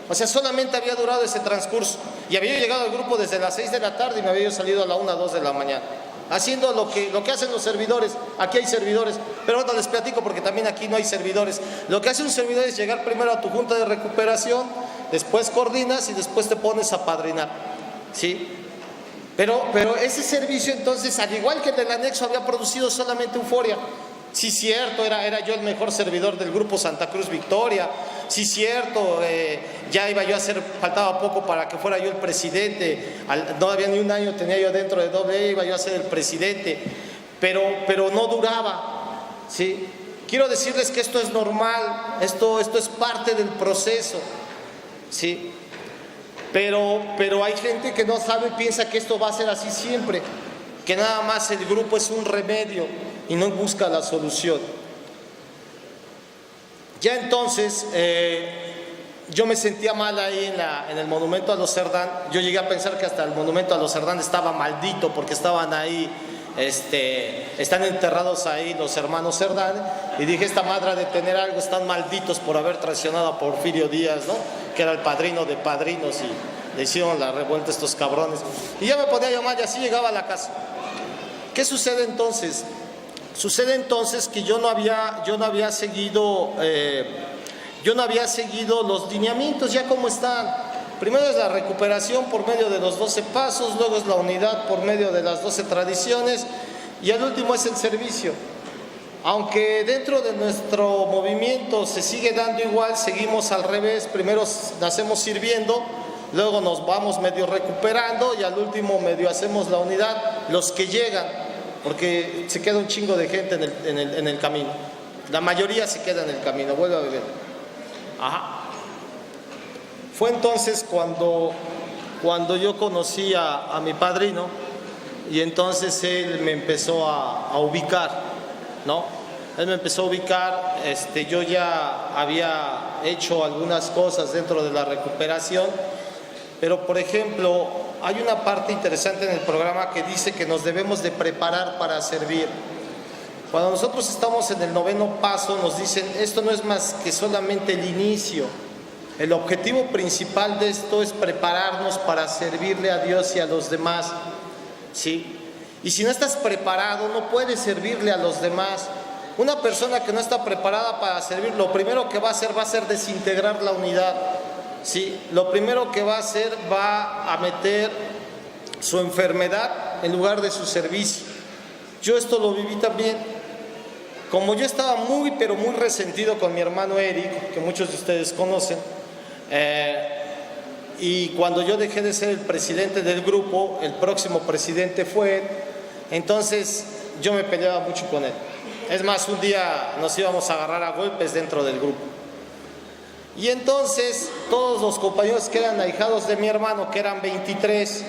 O sea, solamente había durado ese transcurso. Y había llegado al grupo desde las 6 de la tarde y me había salido a la 1, 2 de la mañana. Haciendo lo que hacen los servidores. Aquí hay servidores, pero ahora les platico porque también aquí no hay servidores. Lo que hace un servidor es llegar primero a tu junta de recuperación, después coordinas y después te pones a padrinar, ¿sí? Pero ese servicio entonces, al igual que el del anexo, había producido solamente euforia. Sí, cierto, era yo el mejor servidor del grupo Santa Cruz Victoria. Sí, cierto, ya iba yo a ser, faltaba poco para que fuera yo el presidente. No había ni un año, tenía yo dentro de AA, iba yo a ser el presidente. Pero no duraba, ¿sí? Quiero decirles que esto es normal, esto es parte del proceso, ¿sí? Pero hay gente que no sabe y piensa que esto va a ser así siempre, que nada más el grupo es un remedio y no busca la solución. Ya entonces, yo me sentía mal ahí en el monumento a los Cerdán. Yo llegué a pensar que hasta el monumento a los Cerdán estaba maldito porque estaban ahí, están enterrados ahí los hermanos Cerdán. Y dije, esta madre de tener algo, están malditos por haber traicionado a Porfirio Díaz, ¿no? Que era el padrino de padrinos y le hicieron la revuelta a estos cabrones. Y ya me ponía yo mal y así llegaba a la casa. ¿Qué sucede entonces? Sucede entonces que yo no había seguido los lineamientos ya como están. Primero es la recuperación por medio de los 12 pasos, luego es la unidad por medio de las 12 tradiciones y al último es el servicio. Aunque dentro de nuestro movimiento se sigue dando igual, seguimos al revés. Primero nacemos sirviendo, luego nos vamos medio recuperando y al último medio hacemos la unidad, los que llegan. Porque se queda un chingo de gente en el camino. La mayoría se queda en el camino, vuelve a beber. Ajá. Fue entonces cuando yo conocí a mi padrino y entonces él me empezó a ubicar, ¿no? Él me empezó a ubicar, yo ya había hecho algunas cosas dentro de la recuperación, pero por ejemplo, hay una parte interesante en el programa que dice que nos debemos de preparar para servir. Cuando nosotros estamos en el 9º paso, nos dicen, esto no es más que solamente el inicio. El objetivo principal de esto es prepararnos para servirle a Dios y a los demás, ¿sí? Y si no estás preparado, no puedes servirle a los demás. Una persona que no está preparada para servir, lo primero que va a hacer desintegrar la unidad. Sí, lo primero que va a hacer va a meter su enfermedad en lugar de su servicio. Yo esto lo viví también. Como yo estaba muy, pero muy resentido con mi hermano Eric, que muchos de ustedes conocen, y cuando yo dejé de ser el presidente del grupo, el próximo presidente fue él, entonces yo me peleaba mucho con él. Es más, un día nos íbamos a agarrar a golpes dentro del grupo. Y entonces todos los compañeros que eran ahijados de mi hermano, que eran 23,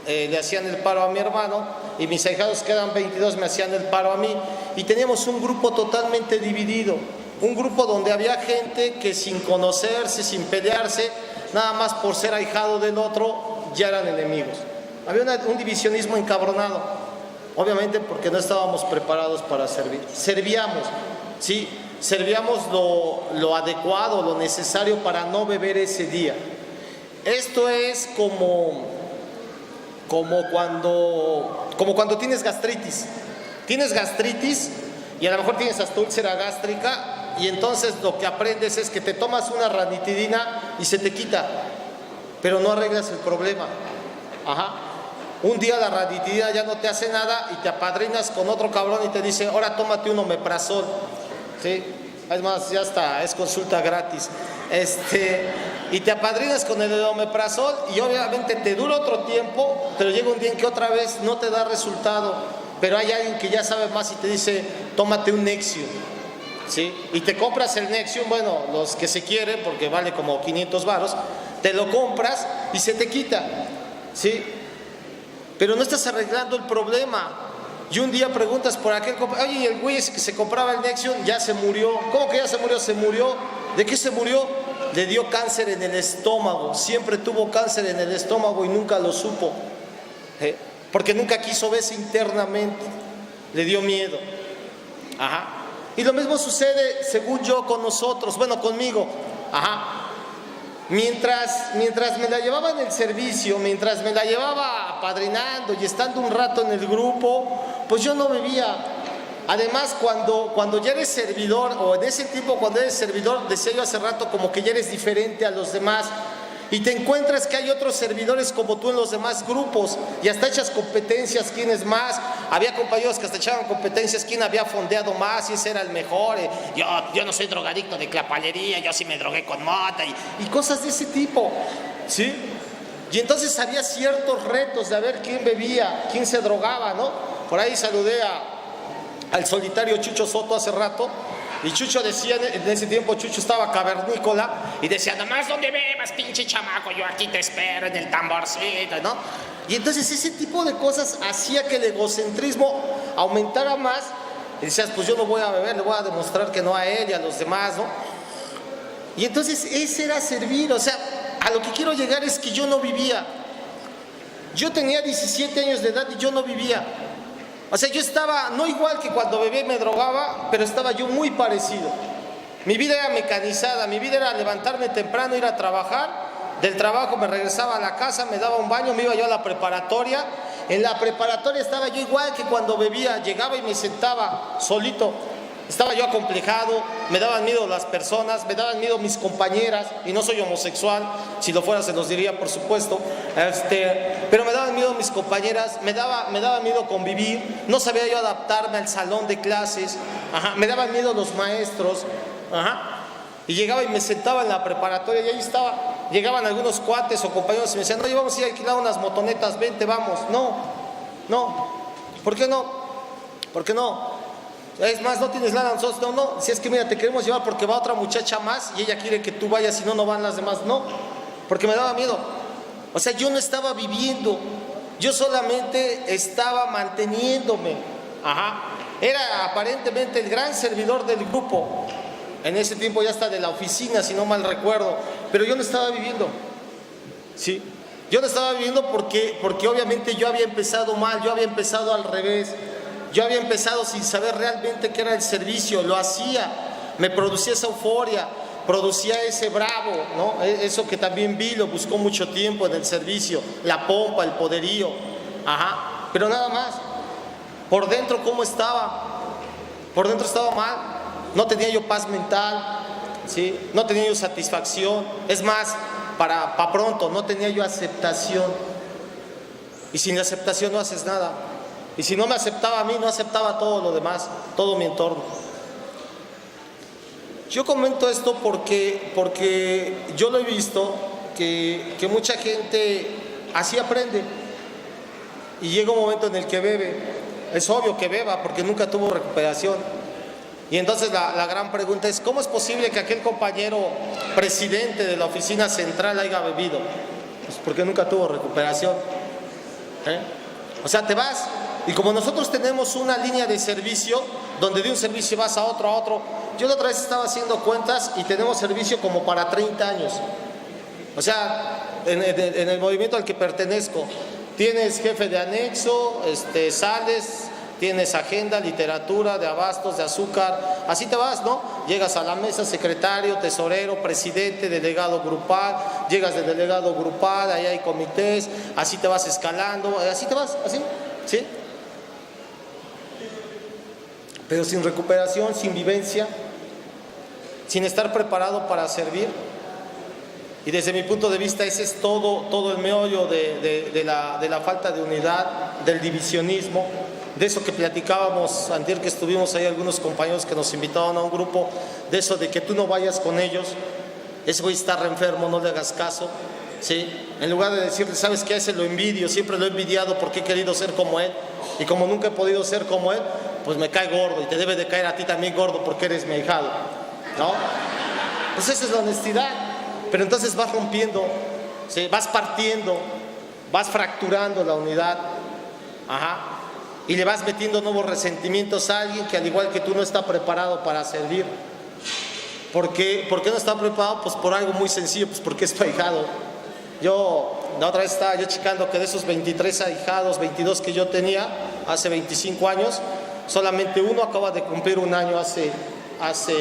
le hacían el paro a mi hermano, y mis ahijados que eran 22 me hacían el paro a mí, y teníamos un grupo totalmente dividido, un grupo donde había gente que sin conocerse, sin pelearse, nada más por ser ahijado del otro, ya eran enemigos. Había un divisionismo encabronado, obviamente porque no estábamos preparados para servir. Servíamos, ¿sí? Servíamos lo adecuado, lo necesario para no beber ese día. Esto es como cuando tienes gastritis. Tienes gastritis y a lo mejor tienes hasta úlcera gástrica y entonces lo que aprendes es que te tomas una ranitidina y se te quita, pero no arreglas el problema. Ajá. Un día la ranitidina ya no te hace nada y te apadrinas con otro cabrón y te dice, ahora tómate un omeprazol. ¿Sí? Es más, ya está, es consulta gratis. Y te apadrinas con el omeprazol y obviamente te dura otro tiempo, pero llega un día en que otra vez no te da resultado, pero hay alguien que ya sabe más y te dice, tómate un Nexium, ¿sí? Y te compras el Nexium, bueno, los que se quieren, porque vale como 500 varos, te lo compras y se te quita, ¿sí? Pero no estás arreglando el problema. Y un día preguntas por aquel, oye, el güey ese que se compraba el Nexium ya se murió. ¿Cómo que ya se murió? Se murió. ¿De qué se murió? Le dio cáncer en el estómago. Siempre tuvo cáncer en el estómago y nunca lo supo. Porque nunca quiso verse internamente. Le dio miedo. Ajá. Y lo mismo sucede, según yo, con nosotros. Bueno, conmigo. Ajá. mientras me la llevaba en el servicio, mientras me la llevaba apadrinando y estando un rato en el grupo, pues yo no bebía. Además, cuando ya eres servidor, o en ese tiempo cuando eres servidor, decía yo hace rato, como que ya eres diferente a los demás, y te encuentras que hay otros servidores como tú en los demás grupos, y hasta echas competencias, quién es más. Había compañeros que hasta echaban competencias, quién había fondeado más, y ese era el mejor. Yo no soy drogadicto de clapalería, yo sí me drogué con mota, y cosas de ese tipo, ¿sí? Y entonces había ciertos retos de a ver quién bebía, quién se drogaba, ¿no? Por ahí saludé al solitario Chucho Soto hace rato, y Chucho decía, en ese tiempo Chucho estaba cavernícola, y decía, nomás donde bebas, pinche chamaco, yo aquí te espero en el tamborcito, ¿no? Y entonces ese tipo de cosas hacía que el egocentrismo aumentara más, y decías, pues yo no voy a beber, le voy a demostrar que no a él y a los demás, ¿no? Y entonces ese era servir. O sea, a lo que quiero llegar es que yo no vivía. Yo tenía 17 años de edad y yo no vivía. O sea, yo estaba, no igual que cuando bebé me drogaba, pero estaba yo muy parecido. Mi vida era mecanizada, mi vida era levantarme temprano, ir a trabajar, del trabajo me regresaba a la casa, me daba un baño, me iba yo a la preparatoria. En la preparatoria estaba yo igual que cuando bebía, llegaba y me sentaba solito. Estaba yo acomplejado, me daban miedo las personas, me daban miedo mis compañeras, y no soy homosexual, si lo fuera se los diría por supuesto, pero me daban miedo mis compañeras, me daba miedo convivir, no sabía yo adaptarme al salón de clases, me daban miedo los maestros, y llegaba y me sentaba en la preparatoria y ahí estaba. Llegaban algunos cuates o compañeros y me decían, oye, vamos a ir a alquilar unas motonetas, vente, vamos. No, ¿por qué no? ¿Por qué no? Es más, no tienes lana, nosotros no, si es que mira, te queremos llevar porque va otra muchacha más y ella quiere que tú vayas, si no, no van las demás. No, porque me daba miedo. O sea, yo no estaba viviendo, yo solamente estaba manteniéndome. Era aparentemente el gran servidor del grupo. En ese tiempo ya está de la oficina, si no mal recuerdo, pero yo no estaba viviendo. Sí, yo no estaba viviendo porque obviamente yo había empezado mal, yo había empezado al revés. Yo había empezado sin saber realmente qué era el servicio, lo hacía, me producía esa euforia, producía ese bravo, ¿no? Eso que también vi, lo buscó mucho tiempo en el servicio, la pompa, el poderío, pero nada más. Por dentro, ¿cómo estaba? Por dentro estaba mal, no tenía yo paz mental, ¿sí? No tenía yo satisfacción, es más, para pronto, no tenía yo aceptación, y sin aceptación no haces nada. Y si no me aceptaba a mí, no aceptaba todo lo demás, todo mi entorno. Yo comento esto porque yo lo he visto, que mucha gente así aprende. Y llega un momento en el que bebe. Es obvio que beba, porque nunca tuvo recuperación. Y entonces la gran pregunta es, ¿cómo es posible que aquel compañero presidente de la oficina central haya bebido? Pues porque nunca tuvo recuperación. O sea, te vas. Y como nosotros tenemos una línea de servicio, donde de un servicio vas a otro, yo la otra vez estaba haciendo cuentas y tenemos servicio como para 30 años. O sea, en el movimiento al que pertenezco, tienes jefe de anexo, sales, tienes agenda, literatura, de abastos, de azúcar, así te vas, ¿no? Llegas a la mesa, secretario, tesorero, presidente, delegado grupal, llegas de delegado grupal, ahí hay comités, así te vas escalando, así te vas, así, ¿sí? Pero sin recuperación, sin vivencia, sin estar preparado para servir. Y desde mi punto de vista ese es todo el meollo de la falta de unidad, del divisionismo, de eso que platicábamos antier que estuvimos ahí algunos compañeros que nos invitaron a un grupo, de eso de que tú no vayas con ellos, ese güey está re enfermo, no le hagas caso, ¿sí? En lugar de decirle, ¿sabes qué? A ese lo envidio, siempre lo he envidiado porque he querido ser como él, y como nunca he podido ser como él, pues me cae gordo, y te debe de caer a ti también gordo porque eres mi ahijado, ¿no? Pues esa es la honestidad. Pero entonces vas rompiendo, ¿sí? Vas partiendo, vas fracturando la unidad, y le vas metiendo nuevos resentimientos a alguien que al igual que tú no está preparado para servir. ¿Por qué no está preparado? Pues por algo muy sencillo, pues porque es tu ahijado. La otra vez estaba yo checando que de esos 23 ahijados, 22 que yo tenía hace 25 años, solamente uno acaba de cumplir un año hace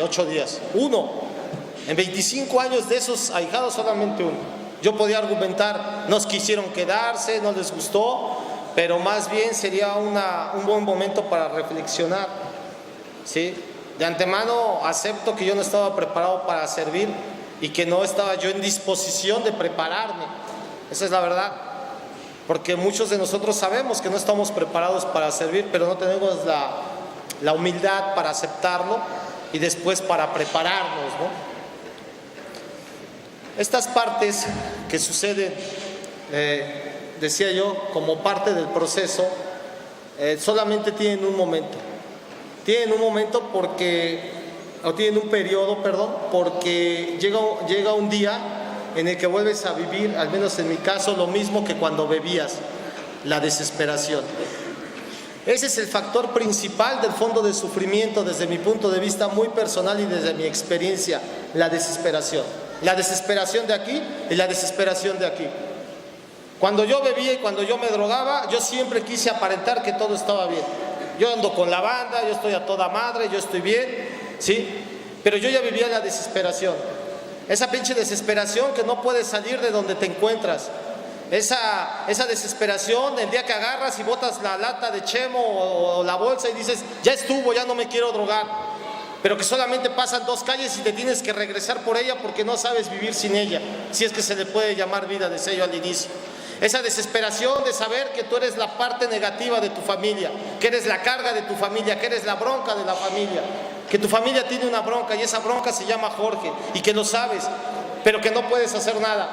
8 días. Uno. En 25 años de esos ahijados solamente uno. Yo podía argumentar, no quisieron quedarse, no les gustó, pero más bien sería un buen momento para reflexionar, ¿sí? De antemano acepto que yo no estaba preparado para servir y que no estaba yo en disposición de prepararme. Esa es la verdad. Porque muchos de nosotros sabemos que no estamos preparados para servir, pero no tenemos la humildad para aceptarlo y después para prepararnos, ¿no? Estas partes que suceden, decía yo, como parte del proceso, solamente tienen un momento. Tienen un momento tienen un periodo, porque llega un día en el que vuelves a vivir, al menos en mi caso, lo mismo que cuando bebías, la desesperación. Ese es el factor principal del fondo de sufrimiento desde mi punto de vista muy personal y desde mi experiencia, la desesperación. La desesperación de aquí y la desesperación de aquí. Cuando yo bebía y cuando yo me drogaba, yo siempre quise aparentar que todo estaba bien. Yo ando con la banda, yo estoy a toda madre, yo estoy bien, ¿sí? Pero yo ya vivía la desesperación. Esa pinche desesperación que no puedes salir de donde te encuentras. Esa desesperación el día que agarras y botas la lata de chemo o la bolsa y dices, ya estuvo, ya no me quiero drogar. Pero que solamente pasan 2 calles y te tienes que regresar por ella porque no sabes vivir sin ella, si es que se le puede llamar vida, decía yo al inicio. Esa desesperación de saber que tú eres la parte negativa de tu familia, que eres la carga de tu familia, que eres la bronca de la familia, que tu familia tiene una bronca y esa bronca se llama Jorge y que lo sabes, pero que no puedes hacer nada.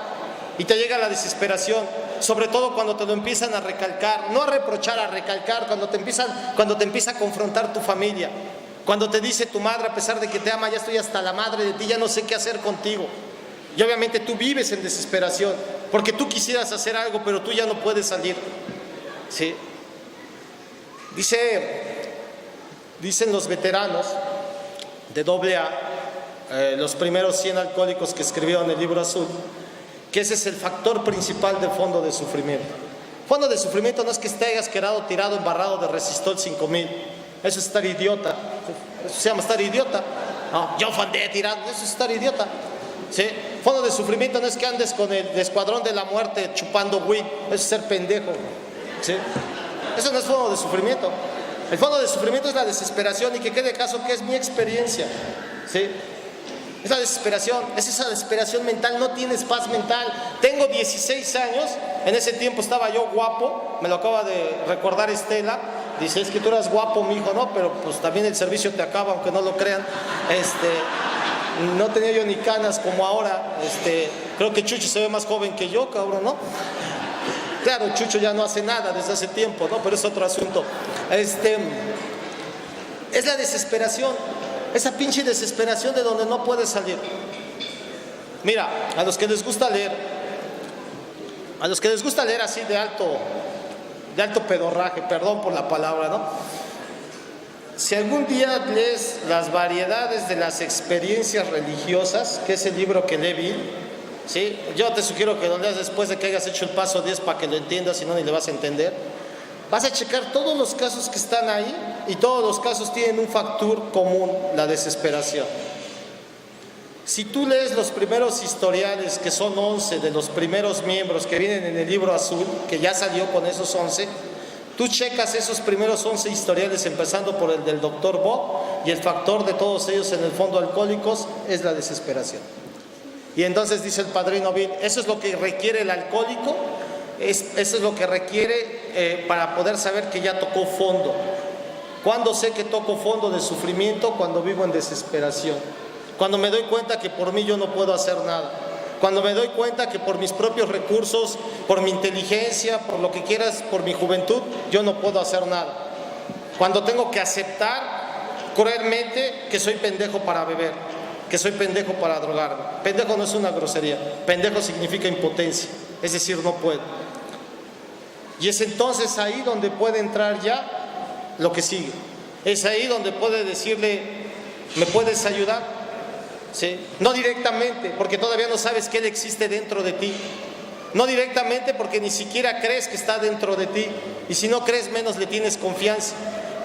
Y te llega la desesperación, sobre todo cuando te lo empiezan a recalcar, no a reprochar, a recalcar, cuando te empieza a confrontar tu familia. Cuando te dice tu madre, a pesar de que te ama, ya estoy hasta la madre de ti, ya no sé qué hacer contigo. Y obviamente tú vives en desesperación, porque tú quisieras hacer algo, pero tú ya no puedes salir. ¿Sí? Dicen los veteranos de AA, los primeros 100 alcohólicos que escribieron el libro azul, que ese es el factor principal del fondo de sufrimiento. Fondo de sufrimiento no es que te hayas quedado tirado, embarrado de Resistol 5000. Eso es estar idiota. Eso se llama estar idiota. No, yo fandé tirado, eso es estar idiota. ¿Sí? Fondo de sufrimiento no es que andes con el escuadrón de la muerte chupando weed. Eso es ser pendejo. ¿Sí? Eso no es fondo de sufrimiento. El fondo de sufrimiento es la desesperación y que quede caso que es mi experiencia. ¿Sí? Es la desesperación, es esa desesperación mental, no tienes paz mental. Tengo 16 años, en ese tiempo estaba yo guapo, me lo acaba de recordar Estela. Dice, es que tú eras guapo, mijo, ¿no? Pero pues también el servicio te acaba, aunque no lo crean. No tenía yo ni canas como ahora. Creo que Chucho se ve más joven que yo, cabrón, ¿no? Claro, Chucho ya no hace nada desde hace tiempo, ¿no? Pero es otro asunto. Es la desesperación, esa pinche desesperación de donde no puedes salir. Mira, a los que les gusta leer así de alto pedorraje, perdón por la palabra, ¿no? Si algún día lees Las variedades de las experiencias religiosas, que es el libro que leí, ¿sí? Yo te sugiero que lo leas después de que hayas hecho el paso 10 para que lo entiendas, si no ni le vas a entender. Vas a checar todos los casos que están ahí y todos los casos tienen un factor común, la desesperación. Si tú lees los primeros historiales, que son 11 de los primeros miembros que vienen en el libro azul, que ya salió con esos 11, tú checas esos primeros 11 historiales, empezando por el del Dr. Bob, y el factor de todos ellos en el fondo alcohólicos es la desesperación. Y entonces dice el padrino Bill, eso es lo que requiere el alcohólico, eso es lo que requiere para poder saber que ya tocó fondo. ¿Cuándo sé que toco fondo de sufrimiento? Cuando vivo en desesperación. Cuando me doy cuenta que por mí yo no puedo hacer nada. Cuando me doy cuenta que por mis propios recursos, por mi inteligencia, por lo que quieras, por mi juventud, yo no puedo hacer nada. Cuando tengo que aceptar cruelmente que soy pendejo para beber, que soy pendejo para drogarme. Pendejo no es una grosería. Pendejo significa impotencia, es decir, no puedo. Y es entonces ahí donde puede entrar ya lo que sigue. Es ahí donde puede decirle, ¿me puedes ayudar? ¿Sí? No directamente, porque todavía no sabes que Él existe dentro de ti. No directamente porque ni siquiera crees que está dentro de ti. Y si no crees, menos le tienes confianza.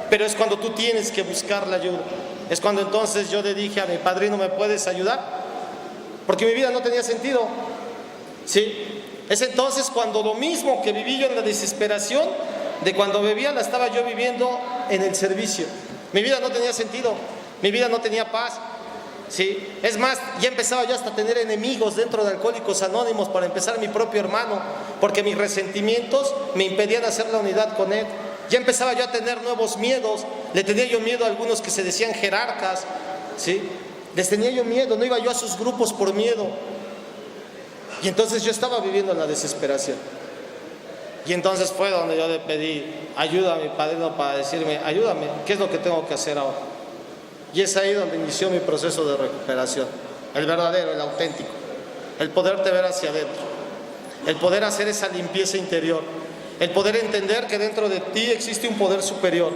Pero es cuando tú tienes que buscar la ayuda. Es cuando entonces yo le dije a mi padrino, ¿me puedes ayudar? porque mi vida no tenía sentido. ¿Sí? Es entonces cuando lo mismo que viví yo en la desesperación de cuando bebía, la estaba yo viviendo en el servicio. Mi vida no tenía sentido, mi vida no tenía paz. ¿Sí? Es más, ya empezaba yo hasta a tener enemigos dentro de Alcohólicos Anónimos, para empezar mi propio hermano, porque mis resentimientos me impedían hacer la unidad con él. Ya empezaba yo a tener nuevos miedos, le tenía yo miedo a algunos que se decían jerarcas, ¿sí? Les tenía yo miedo, no iba yo a sus grupos por miedo. Y entonces yo estaba viviendo en la desesperación. Y entonces fue donde yo le pedí ayuda a mi padrino para decirme, ayúdame, ¿qué es lo que tengo que hacer ahora? Y es ahí donde inició mi proceso de recuperación, el verdadero, el auténtico, el poderte ver hacia adentro, el poder hacer esa limpieza interior, el poder entender que dentro de ti existe un poder superior.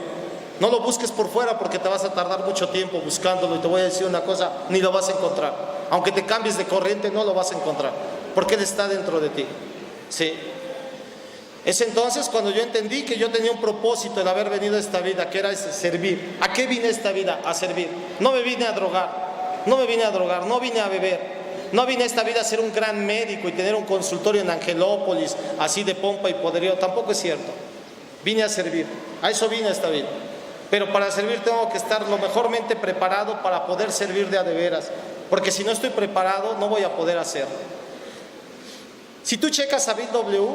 No lo busques por fuera, porque te vas a tardar mucho tiempo buscándolo, y te voy a decir una cosa, ni lo vas a encontrar. Aunque te cambies de corriente, no lo vas a encontrar, porque Él está dentro de ti. ¿Sí? Es entonces cuando yo entendí que yo tenía un propósito de haber venido a esta vida, que era servir. ¿A qué vine a esta vida? A servir. No me vine a drogar, no vine a beber, no vine a esta vida a ser un gran médico y tener un consultorio en Angelópolis, así de pompa y poderío. Tampoco es cierto. Vine a servir, a eso vine a esta vida. Pero para servir tengo que estar lo mejormente preparado para poder servir de a de veras, porque si no estoy preparado no voy a poder hacerlo. Si tú checas a Bill W.,